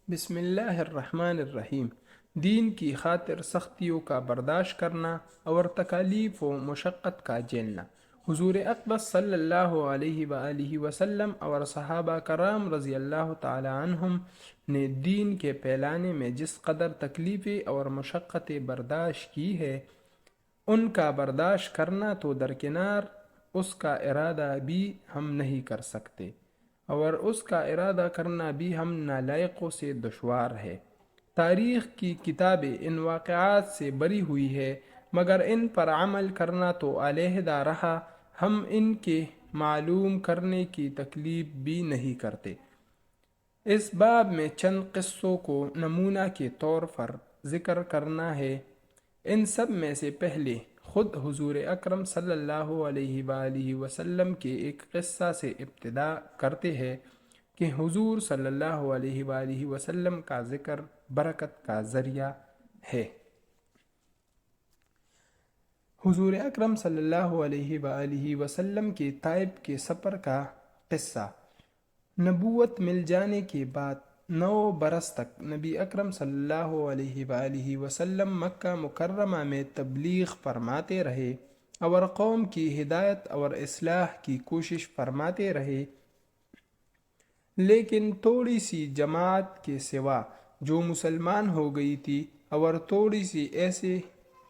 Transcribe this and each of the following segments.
بسم اللہ الرحمن الرحیم۔ دین کی خاطر سختیوں کا برداشت کرنا اور تکالیف و مشقت کا جھیلنا۔ حضور اقدس صلی اللہ علیہ وآلہ وسلم اور صحابہ کرام رضی اللہ تعالی عنہم نے دین کے پھیلانے میں جس قدر تکلیفیں اور مشقتیں برداشت کی ہے، ان کا برداشت کرنا تو درکنار، اس کا ارادہ بھی ہم نہیں کر سکتے، اور اس کا ارادہ کرنا بھی ہم نالائقوں سے دشوار ہے۔ تاریخ کی کتابیں ان واقعات سے بری ہوئی ہے، مگر ان پر عمل کرنا تو علیحدہ رہا، ہم ان کے معلوم کرنے کی تکلیف بھی نہیں کرتے۔ اس باب میں چند قصوں کو نمونہ کے طور پر ذکر کرنا ہے۔ ان سب میں سے پہلے خود حضور اکرم صلی اللہ علیہ وآلہ وسلم کے ایک قصہ سے ابتدا کرتے ہیں کہ حضور صلی اللہ علیہ وآلہ وسلم کا ذکر برکت کا ذریعہ ہے۔ حضور اکرم صلی اللہ علیہ وآلہ وسلم کے طائف کے سفر کا قصہ۔ نبوت مل جانے کے بعد 9 برس تک نبی اکرم صلی اللہ علیہ وآلہ وسلم مکہ مکرمہ میں تبلیغ فرماتے رہے اور قوم کی ہدایت اور اصلاح کی کوشش فرماتے رہے، لیکن تھوڑی سی جماعت کے سوا جو مسلمان ہو گئی تھی اور تھوڑی سی ایسے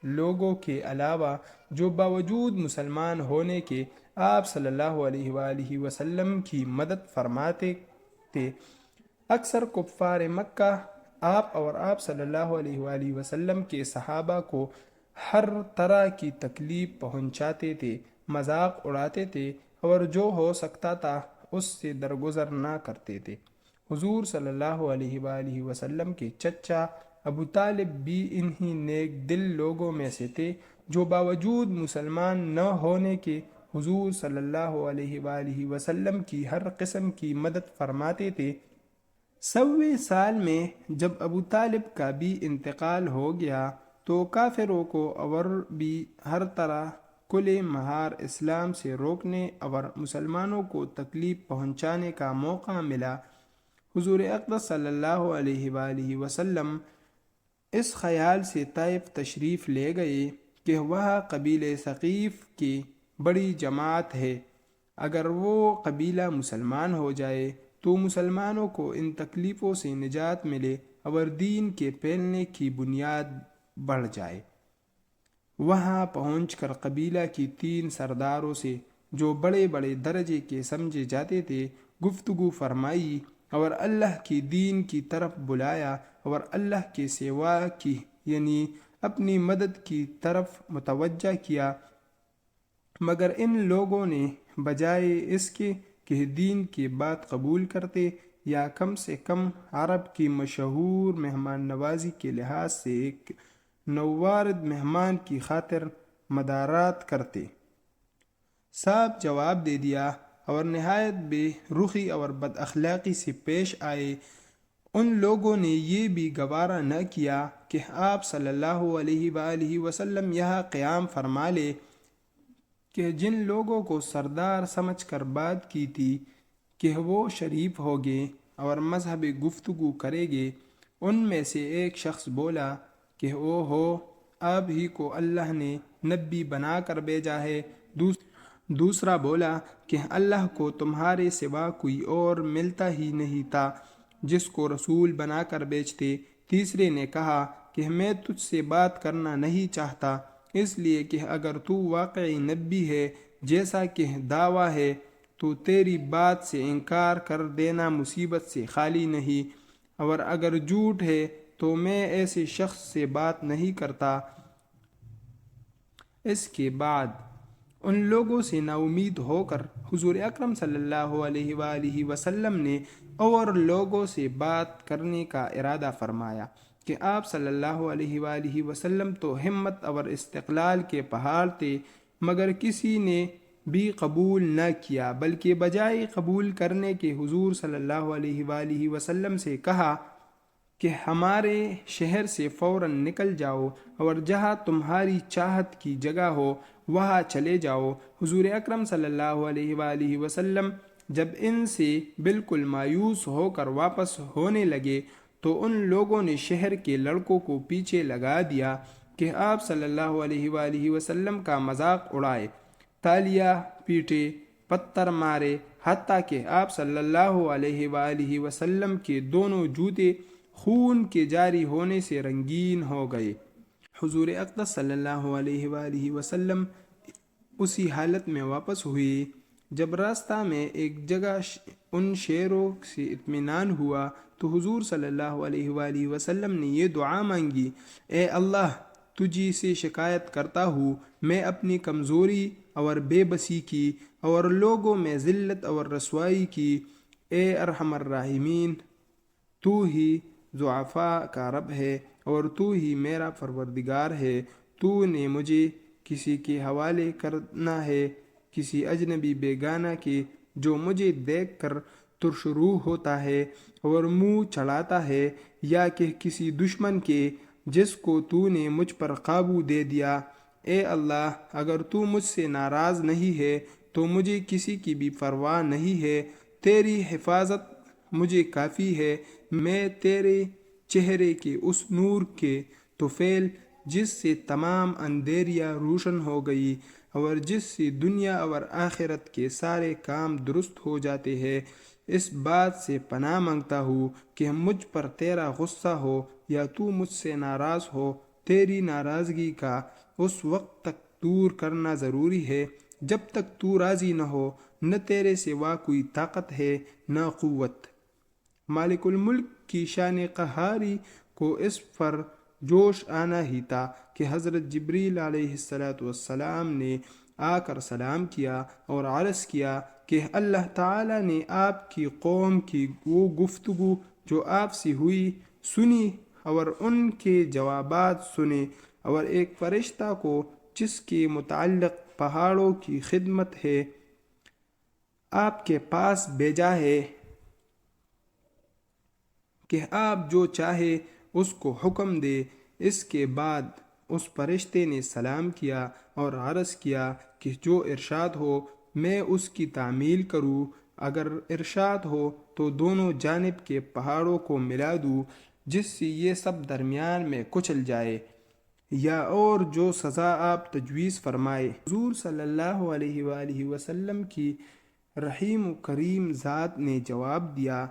لوگوں کے علاوہ جو باوجود مسلمان ہونے کے آپ صلی اللہ علیہ وآلہ وسلم کی مدد فرماتے تھے، اکثر کفار مکہ آپ اور آپ صلی اللہ علیہ وآلہ وسلم کے صحابہ کو ہر طرح کی تکلیف پہنچاتے تھے، مذاق اڑاتے تھے اور جو ہو سکتا تھا اس سے درگزر نہ کرتے تھے۔ حضور صلی اللہ علیہ وآلہ وسلم کے چچا ابو طالب بھی انہی نیک دل لوگوں میں سے تھے جو باوجود مسلمان نہ ہونے کے حضور صلی اللہ علیہ وآلہ وسلم کی ہر قسم کی مدد فرماتے تھے۔ 100ویں سال میں جب ابو طالب کا بھی انتقال ہو گیا تو کافروں کو اور بھی ہر طرح کل مہار اسلام سے روکنے اور مسلمانوں کو تکلیف پہنچانے کا موقع ملا۔ حضور اقدس صلی اللہ علیہ وآلہ وسلم اس خیال سے طائف تشریف لے گئے کہ وہاں قبیلہ ثقیف کی بڑی جماعت ہے، اگر وہ قبیلہ مسلمان ہو جائے تو مسلمانوں کو ان تکلیفوں سے نجات ملے اور دین کے پھیلنے کی بنیاد بڑھ جائے۔ وہاں پہنچ کر قبیلہ کی 3 سرداروں سے جو بڑے بڑے درجے کے سمجھے جاتے تھے گفتگو فرمائی اور اللہ کی دین کی طرف بلایا اور اللہ کے سوا کی یعنی اپنی مدد کی طرف متوجہ کیا، مگر ان لوگوں نے بجائے اس کے کہ دین کی بات قبول کرتے یا کم سے کم عرب کی مشہور مہمان نوازی کے لحاظ سے ایک نووارد مہمان کی خاطر مدارات کرتے، صاف جواب دے دیا اور نہایت بے رخی اور بد اخلاقی سے پیش آئے۔ ان لوگوں نے یہ بھی گوارا نہ کیا کہ آپ صلی اللہ علیہ وآلہ وسلم یہاں قیام فرما لے کہ جن لوگوں کو سردار سمجھ کر بات کی تھی کہ وہ شریف ہوگے اور مذہب گفتگو کرے گے، ان میں سے ایک شخص بولا کہ او ہو، آپ ہی کو اللہ نے نبی بنا کر بھیجا ہے۔ دوسرا بولا کہ اللہ کو تمہارے سوا کوئی اور ملتا ہی نہیں تھا جس کو رسول بنا کر بھیجتے۔ تیسرے نے کہا کہ میں تجھ سے بات کرنا نہیں چاہتا، اس لیے کہ اگر تو واقعی نبی ہے جیسا کہ دعویٰ ہے تو تیری بات سے انکار کر دینا مصیبت سے خالی نہیں، اور اگر جھوٹ ہے تو میں ایسے شخص سے بات نہیں کرتا۔ اس کے بعد ان لوگوں سے نا امید ہو کر حضور اکرم صلی اللہ علیہ وآلہ وسلم نے اور لوگوں سے بات کرنے کا ارادہ فرمایا کہ آپ صلی اللہ علیہ وآلہ وسلم تو ہمت اور استقلال کے پہاڑ تھے، مگر کسی نے بھی قبول نہ کیا، بلکہ بجائے قبول کرنے کے حضور صلی اللہ علیہ وآلہ وسلم سے کہا کہ ہمارے شہر سے فوراً نکل جاؤ اور جہاں تمہاری چاہت کی جگہ ہو وہاں چلے جاؤ۔ حضور اکرم صلی اللہ علیہ وآلہ وسلم جب ان سے بالکل مایوس ہو کر واپس ہونے لگے تو ان لوگوں نے شہر کے لڑکوں کو پیچھے لگا دیا کہ آپ صلی اللہ علیہ وآلہ وسلم کا مذاق اڑائے، تالیاں پیٹے، پتھر مارے، حتیٰ کہ آپ صلی اللہ علیہ وآلہ وسلم کے دونوں جوتے خون کے جاری ہونے سے رنگین ہو گئے۔ حضور اقدس صلی اللہ علیہ وآلہ وسلم اسی حالت میں واپس ہوئے۔ جب راستہ میں ایک جگہ ان شیروں سے اطمینان ہوا تو حضور صلی اللہ علیہ وآلہ وسلم نے یہ دعا مانگی: اے اللہ، تجھی سے شکایت کرتا ہوں میں اپنی کمزوری اور بے بسی کی اور لوگوں میں ذلت اور رسوائی کی۔ اے ارحم الراحمین، تو ہی ضعفاء کا رب ہے اور تو ہی میرا پروردگار ہے۔ تو نے مجھے کسی کے حوالے کرنا ہے، کسی اجنبی بیگانہ کے جو مجھے دیکھ کر ترش روح ہوتا ہے اور منہ چڑھاتا ہے، یا کہ کسی دشمن کے جس کو تو نے مجھ پر قابو دے دیا۔ اے اللہ، اگر تو مجھ سے ناراض نہیں ہے تو مجھے کسی کی بھی پرواہ نہیں ہے، تیری حفاظت مجھے کافی ہے۔ میں تیرے چہرے کے اس نور کے طفیل جس سے تمام اندھیریاں روشن ہو گئی اور جس سے دنیا اور آخرت کے سارے کام درست ہو جاتے ہیں، اس بات سے پناہ مانگتا ہوں کہ مجھ پر تیرا غصہ ہو یا تو مجھ سے ناراض ہو۔ تیری ناراضگی کا اس وقت تک دور کرنا ضروری ہے جب تک تو راضی نہ ہو۔ نہ تیرے سوا کوئی طاقت ہے نہ قوت۔ مالک الملک کی شان قہاری کو اس پر جوش آنا ہی تھا کہ حضرت جبریل علیہ السلام نے آ کر سلام کیا اور عرض کیا کہ اللہ تعالیٰ نے آپ کی قوم کی وہ گفتگو جو آپ سے ہوئی سنی اور ان کے جوابات سنے، اور ایک فرشتہ کو جس کے متعلق پہاڑوں کی خدمت ہے آپ کے پاس بھیجا ہے کہ آپ جو چاہے اس کو حکم دے۔ اس کے بعد اس فرشتے نے سلام کیا اور عرض کیا کہ جو ارشاد ہو میں اس کی تعمیل کروں، اگر ارشاد ہو تو دونوں جانب کے پہاڑوں کو ملا دوں جس سے یہ سب درمیان میں کچل جائے، یا اور جو سزا آپ تجویز فرمائے۔ حضور صلی اللہ علیہ وآلہ وسلم کی رحیم و کریم ذات نے جواب دیا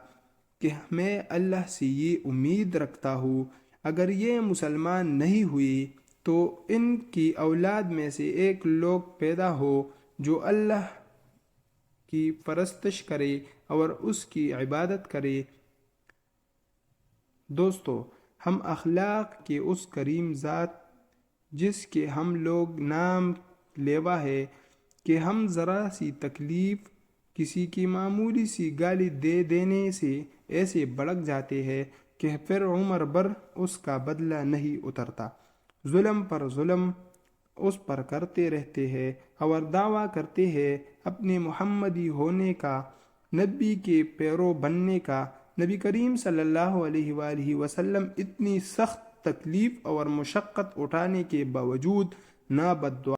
کہ میں اللہ سے یہ امید رکھتا ہوں اگر یہ مسلمان نہیں ہوئی تو ان کی اولاد میں سے ایک لوگ پیدا ہو جو اللہ کی پرستش کرے اور اس کی عبادت کرے۔ دوستو، ہم اخلاق کے اس کریم ذات جس کے ہم لوگ نام لیوا ہے کہ ہم ذرا سی تکلیف، کسی کی معمولی سی گالی دے دینے سے ایسے بھڑک جاتے ہیں کہ پھر عمر بھر اس کا بدلہ نہیں اترتا، ظلم پر ظلم اس پر کرتے رہتے ہیں اور دعویٰ کرتے ہیں اپنے محمدی ہونے کا، نبی کے پیرو بننے کا۔ نبی کریم صلی اللہ علیہ وآلہ وسلم اتنی سخت تکلیف اور مشقت اٹھانے کے باوجود نہ بد دعا